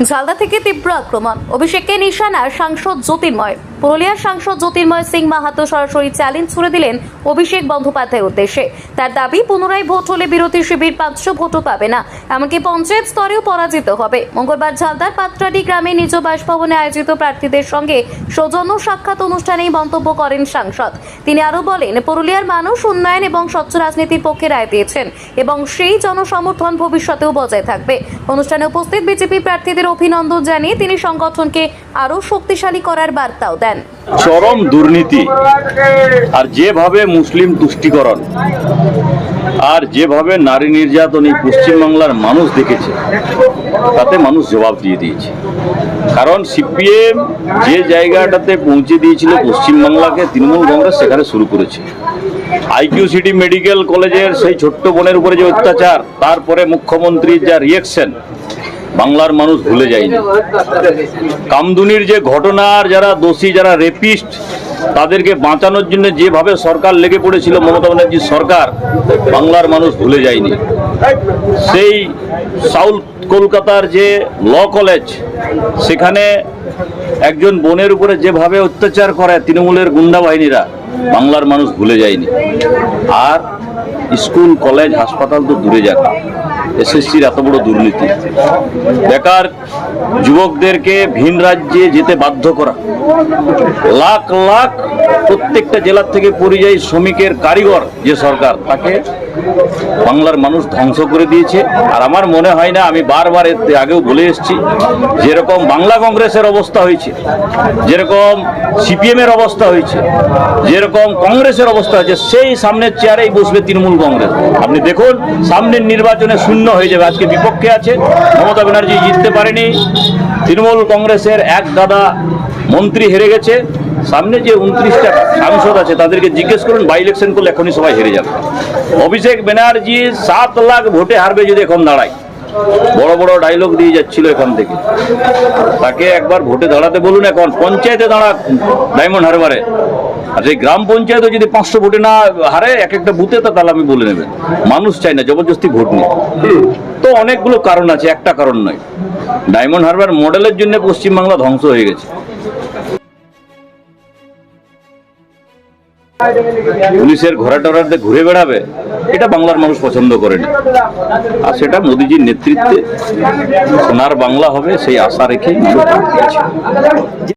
ঝালদা থেকে তীব্র আক্রমণ, অভিষেককে নিশানা সাংসদ জ্যোতির্ময়। পুরুলিয়ার সাংসদ জ্যোতির্ময় সিং মাহাতো সরাসরি চ্যালেঞ্জ ছুড়ে দিলেন অভিষেক বন্দ্যোপাধ্যায়ের উদ্দেশ্যে। তার দাবি, পুনরায় ভোট হলে বিরোধী শিবির 500 ভোটও পাবে না, এমনকি পঞ্চায়েত স্তরেও পরাজিত হবে। মঙ্গলবার ঝালদার পাত্রাডি গ্রামে নিজ বাসভবনে আয়োজিত প্রার্থীদের সঙ্গে সৌজন্য সাক্ষাৎ অনুষ্ঠানেই মন্তব্য করেন সাংসদ। তিনি আরও বলেন, পুরুলিয়ার মানুষ উন্নয়ন এবং স্বচ্ছ রাজনীতির পক্ষে রায় দিয়েছেন এবং সেই জনসমর্থন ভবিষ্যতেও বজায় থাকবে। অনুষ্ঠানে উপস্থিত বিজেপি প্রার্থীদের অভিনন্দন জানিয়ে তিনি সংগঠনকে আরও শক্তিশালী করার বার্তাও দেন। চরম দুর্নীতি আর যেভাবে মুসলিম তুষ্টিকরণ আর যেভাবে নারী নির্যাতন এই পশ্চিমবাংলার মানুষ দেখেছে, তাতে মানুষ জবাব দিয়ে দিয়েছে। কারণ সিপিএম যে জায়গাটাতে পৌঁছে দিয়েছিল পশ্চিমবাংলাকে, তৃণমূল কংগ্রেস সেখানে শুরু করেছে। আইকিউ সিটি মেডিকেল কলেজের সেই ছোট্ট বোনের উপরে যে অত্যাচার, তারপরে মুখ্যমন্ত্রীর যা রিয়েকশন, বাংলার মানুষ ভুলে যায়নি। কামদুনির যে ঘটনার যারা দোষী, যারা রেপিস্ট, তাদেরকে বাঁচানোর জন্য যেভাবে সরকার লেগে পড়েছিল, মমতা ব্যানার্জির সরকার, বাংলার মানুষ ভুলে যায়নি। সেই সাউথ কলকাতার যে ল কলেজ, সেখানে একজন বোনের উপরে যেভাবে অত্যাচার করে তৃণমূলের গুন্ডা বাহিনীরা, বাংলার মানুষ ভুলে যায়নি। আর স্কুল, কলেজ, হাসপাতাল তো দূরে যাক, এসএসসির এত বড় দুর্নীতি, বেকার যুবকদেরকে ভিন রাজ্যে যেতে বাধ্য করা, লাখ লাখ প্রত্যেকটা জেলার থেকে পরিযায়ী শ্রমিকের কারিগর যে সরকার, তাকে বাংলার মানুষ ধ্বংস করে দিয়েছে। আর আমার মনে হয় না, আমি বারবার এর আগেও বলে এসেছি, যেরকম বাংলা কংগ্রেসের অবস্থা হয়েছে, যেরকম সিপিএমের অবস্থা হয়েছে, যেরকম কংগ্রেসের অবস্থা হয়েছে, সেই সামনের চেয়ারেই বসবে তৃণমূল কংগ্রেস। আপনি দেখুন, সামনের নির্বাচনে শূন্য হয়ে যাবে। আজকে বিপক্ষে আছে, মমতা ব্যানার্জি জিততে পারেনি, তৃণমূল কংগ্রেসের এক দাদা মন্ত্রী হেরে গেছে। সামনে যে 29টা সাংসদ আছে, তাদেরকে জিজ্ঞেস করুন, বাই ইলেকশন করলে এখনই সবাই হেরে যাবে। অভিষেক ব্যানার্জি 7 লাখ ভোটে হারবে যদি এখন দাঁড়ায়। বড় বড় ডায়লগ দিয়ে যাচ্ছিল এখান থেকে, তাকে একবার ভোটে দাঁড়াতে বলুন। এখন পঞ্চায়েতে দাঁড়াক ডায়মন্ড হারবারে, আর সেই গ্রাম পঞ্চায়েতে যদি 500 ভোটে না হারে এক একটা বুথে, তাহলে আমি বলে নেবেন। মানুষ চাই না জবরদস্তি ভোট নিয়ে। তো অনেকগুলো কারণ আছে, একটা কারণ নয়। ডায়মন্ড হারবার মডেলের জন্য পশ্চিমবাংলা ধ্বংস হয়ে গেছে। পুলিশের ঘোড়াটোড়াতে ঘুরে বেড়াবে, এটা বাংলার মানুষ পছন্দ করেনি। আর সেটা মোদিজির নেতৃত্বে সোনার বাংলা হবে, সেই আশা রেখেই মানুষ ভোট দিয়েছে।